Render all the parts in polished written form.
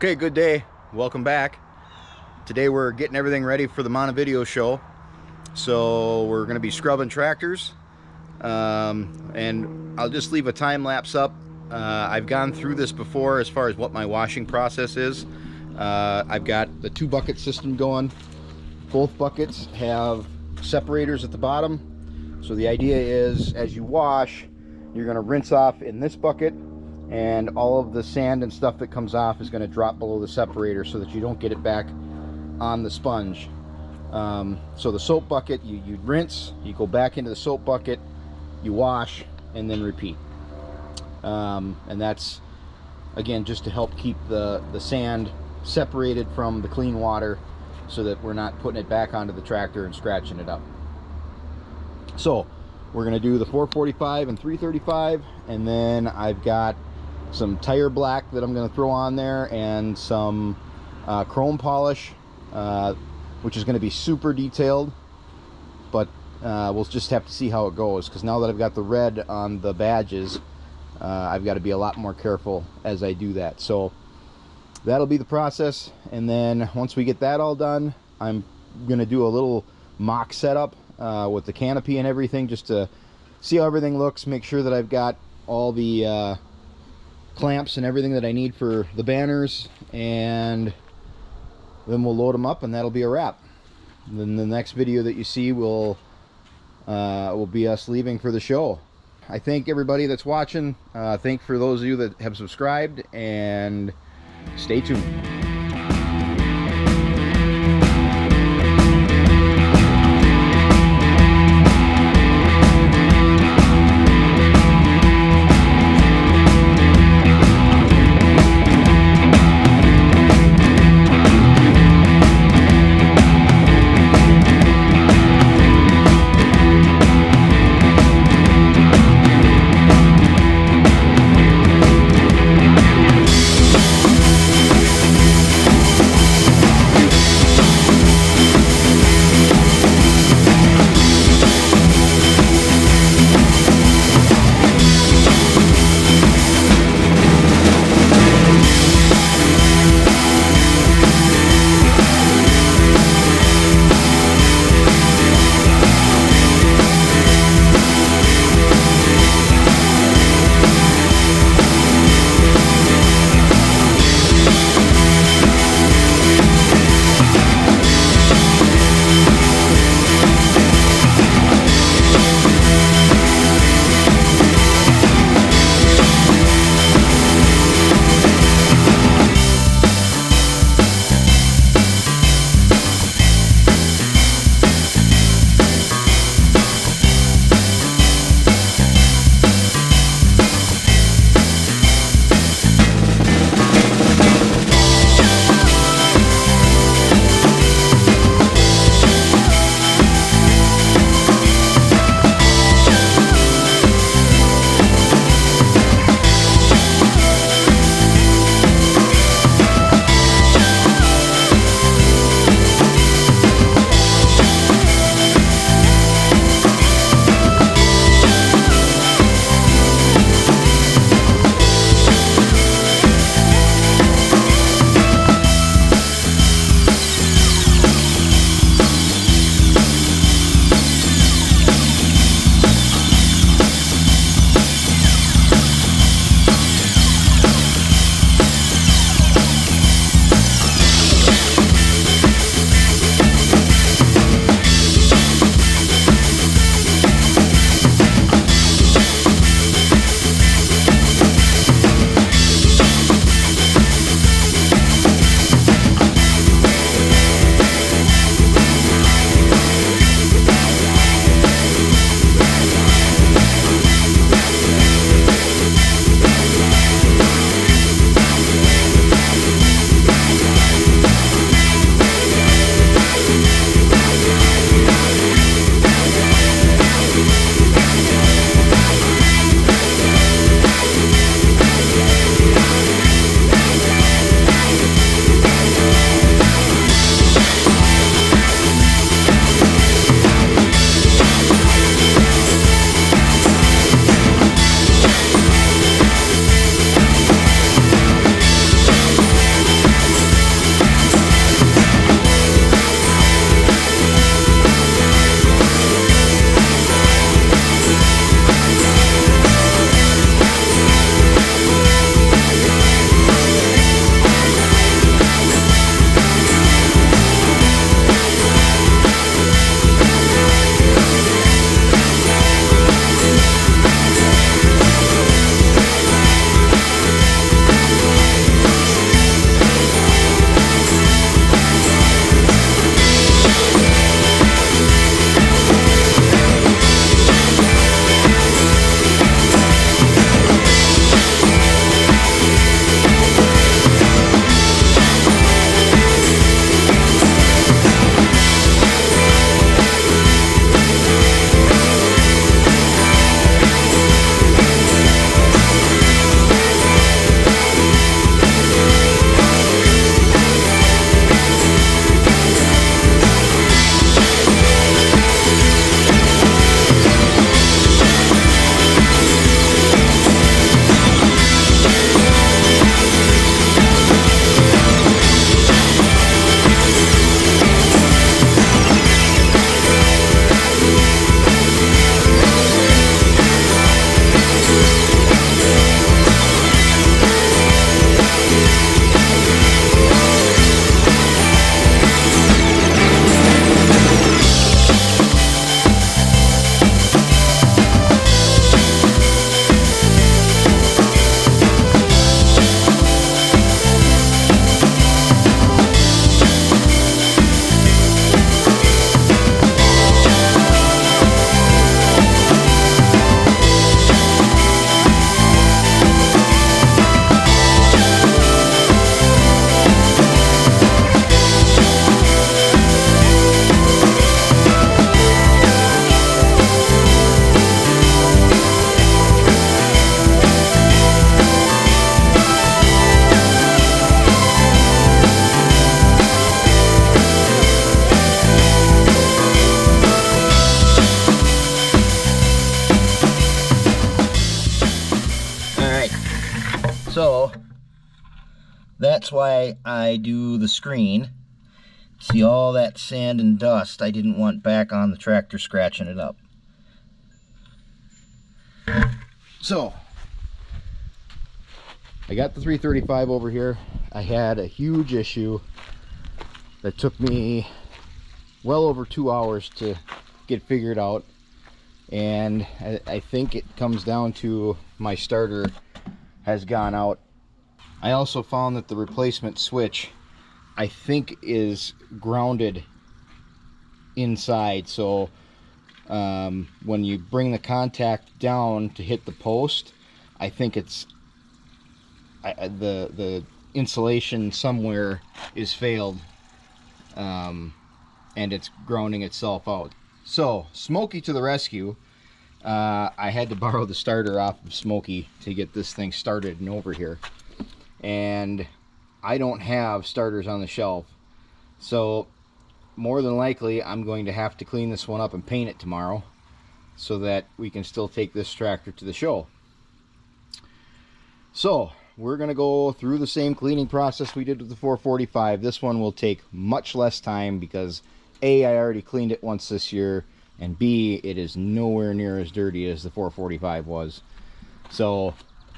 Okay, good day. Welcome back. Today we're getting everything ready for the Montevideo show. So we're going to be scrubbing tractors. And I'll just leave a time lapse up. I've gone through this before as far as what my washing process is. I've got the 2-bucket system going. Both buckets have separators at the bottom. So the idea is as you wash, you're going to rinse off in this bucket, and all of the sand and stuff that comes off is going to drop below the separator so that you don't get it back on the sponge. So the soap bucket, you rinse, you go back into the soap bucket, you wash, and then repeat. And that's, again, just to help keep the sand separated from the clean water so that we're not putting it back onto the tractor and scratching it up. So we're going to do the 445 and 335, and then I've got some tire black that I'm going to throw on there, and some chrome polish, which is going to be super detailed, but we'll just have to see how it goes, because now that I've got the red on the badges, I've got to be a lot more careful as I do that. So that'll be the process, and then once we get that all done, I'm going to do a little mock setup with the canopy and everything, just to see how everything looks, make sure that I've got all the clamps and everything that I need for the banners, and then we'll load them up, and that'll be a wrap. And then the next video that you see will be us leaving for the show. I thank everybody that's watching. Thank for those of you that have subscribed, and stay tuned. So that's why I do the screen. See all that sand and dust I didn't want back on the tractor scratching it up. So I got the 335 over here. I had a huge issue that took me well over 2 hours to get figured out, and I think it comes down to my starter has gone out. I also found that the replacement switch, I think, is grounded inside, so when you bring the contact down to hit the post, I think it's the insulation somewhere is failed, and it's grounding itself out. So Smokey to the rescue. I had to borrow the starter off of Smokey to get this thing started and over here, and I don't have starters on the shelf, so more than likely I'm going to have to clean this one up and paint it tomorrow so that we can still take this tractor to the show. So we're going to go through the same cleaning process we did with the 445. This one will take much less time because A, I already cleaned it once this year, and B, it is nowhere near as dirty as the 445 was. So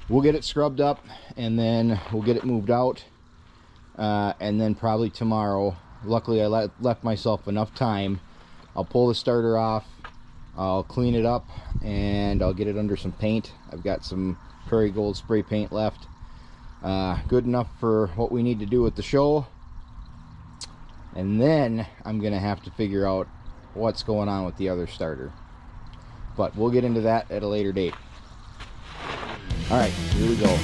we'll get it scrubbed up, and then we'll get it moved out, and then probably tomorrow, luckily I left myself enough time, I'll pull the starter off, I'll clean it up, and I'll get it under some paint. I've got some Prairie Gold spray paint left, good enough for what we need to do at the show. And then I'm gonna have to figure out what's going on with the other starter, but we'll get into that at a later date. All right, here we go.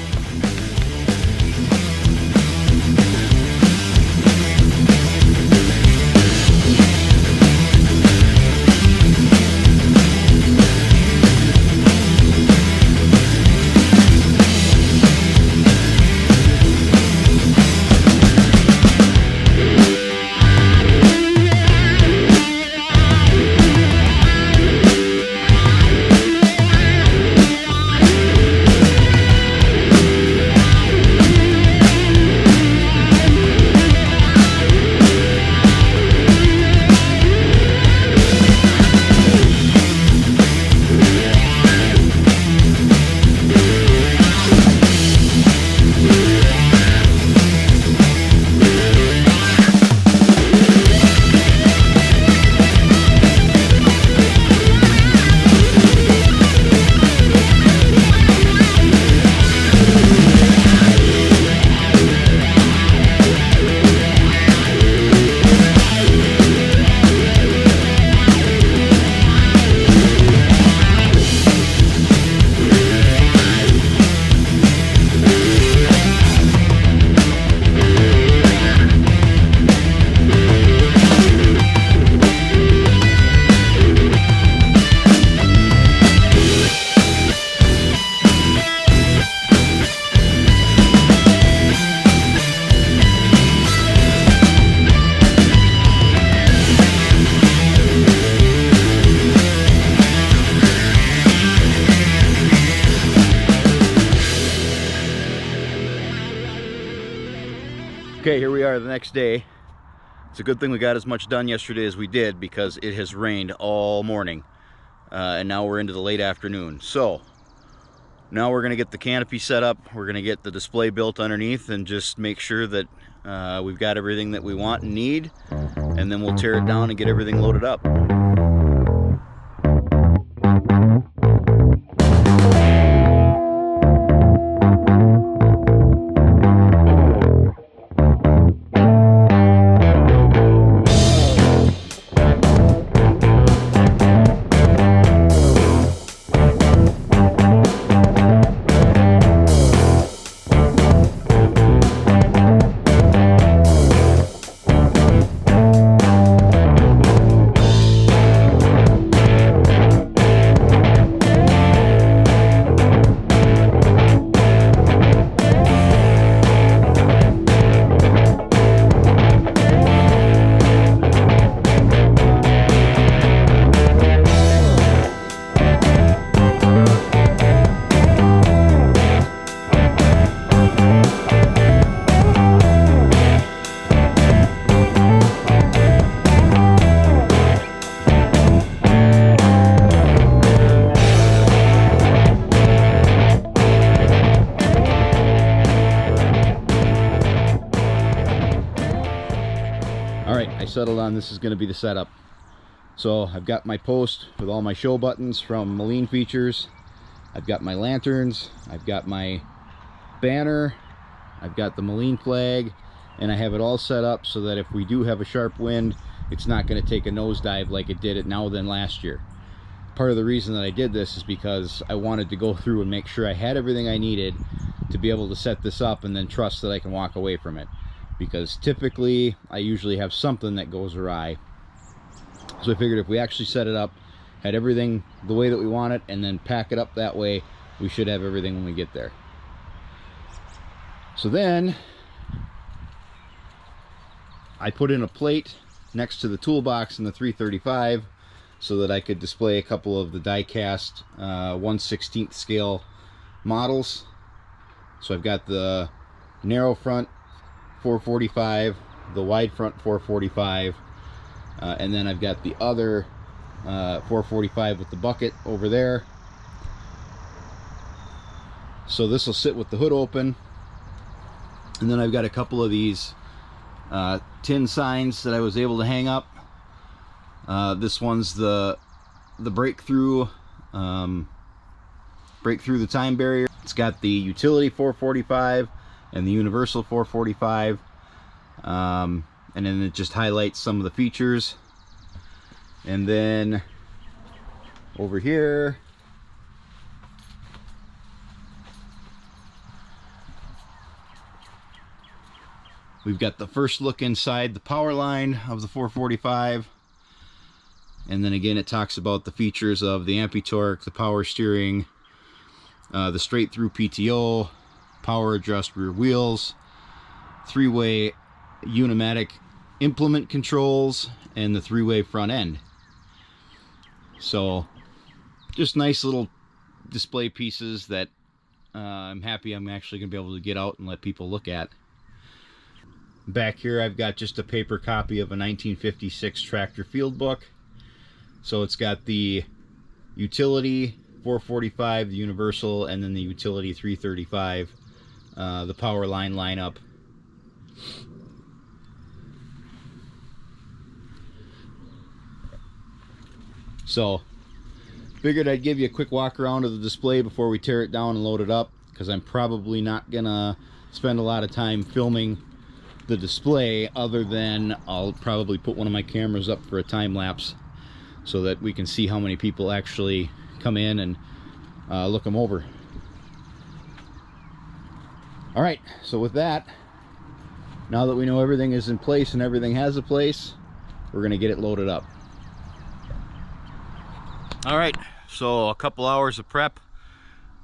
Okay, here we are the next day. It's a good thing we got as much done yesterday as we did because it has rained all morning, and now we're into the late afternoon. So now we're going to get the canopy set up, we're going to get the display built underneath, and just make sure that we've got everything that we want and need, and then we'll tear it down and get everything loaded up. settled on this is going to be the setup. So I've got my post with all my show buttons from Moline Features. I've got my lanterns, I've got my banner, I've got the Moline flag, and I have it all set up so that if we do have a sharp wind, it's not going to take a nosedive like it did at Now Then last year. Part of the reason that I did this is because I wanted to go through and make sure I had everything I needed to be able to set this up and then trust that I can walk away from it. Because typically I usually have something that goes awry. So I figured if we actually set it up, had everything the way that we want it, and then pack it up that way, we should have everything when we get there. So then I put in a plate next to the toolbox in the 335 so that I could display a couple of the die-cast 1/16 scale models. So I've got the narrow front 445, the wide front 445, and then I've got the other 445 with the bucket over there. So this will sit with the hood open. And then I've got a couple of these tin signs that I was able to hang up. This one's the breakthrough the time barrier. It's got the utility 445 and the universal 445, and then it just highlights some of the features. And then over here we've got the first look inside the power line of the 445. And then again, it talks about the features of the Ampi-Torque, the power steering, the straight through PTO, power adjust rear wheels, 3-way Unimatic implement controls, and the 3-way front end. So just nice little display pieces that I'm happy I'm actually going to be able to get out and let people look at. Back here I've got just a paper copy of a 1956 tractor field book. So it's got the utility 445, the universal, and then the utility 335, the power line lineup. So figured I'd give you a quick walk around of the display before we tear it down and load it up, because I'm probably not gonna spend a lot of time filming the display, other than I'll probably put one of my cameras up for a time lapse so that we can see how many people actually come in and look them over. All right, so with that, now that we know everything is in place and everything has a place, we're gonna get it loaded up. All right, so a couple hours of prep,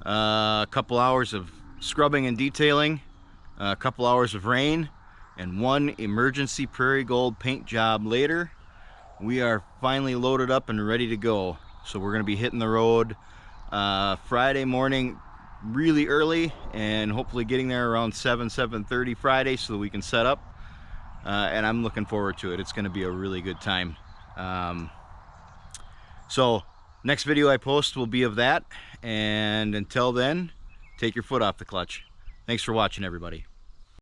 a couple hours of scrubbing and detailing, a couple hours of rain, and one emergency Prairie Gold paint job later, we are finally loaded up and ready to go. So we're going to be hitting the road Friday morning really early, and hopefully getting there around 7:30 Friday so that we can set up. And I'm looking forward to it. It's going to be a really good time. So next video I post will be of that, and until then, take your foot off the clutch. Thanks for watching, everybody.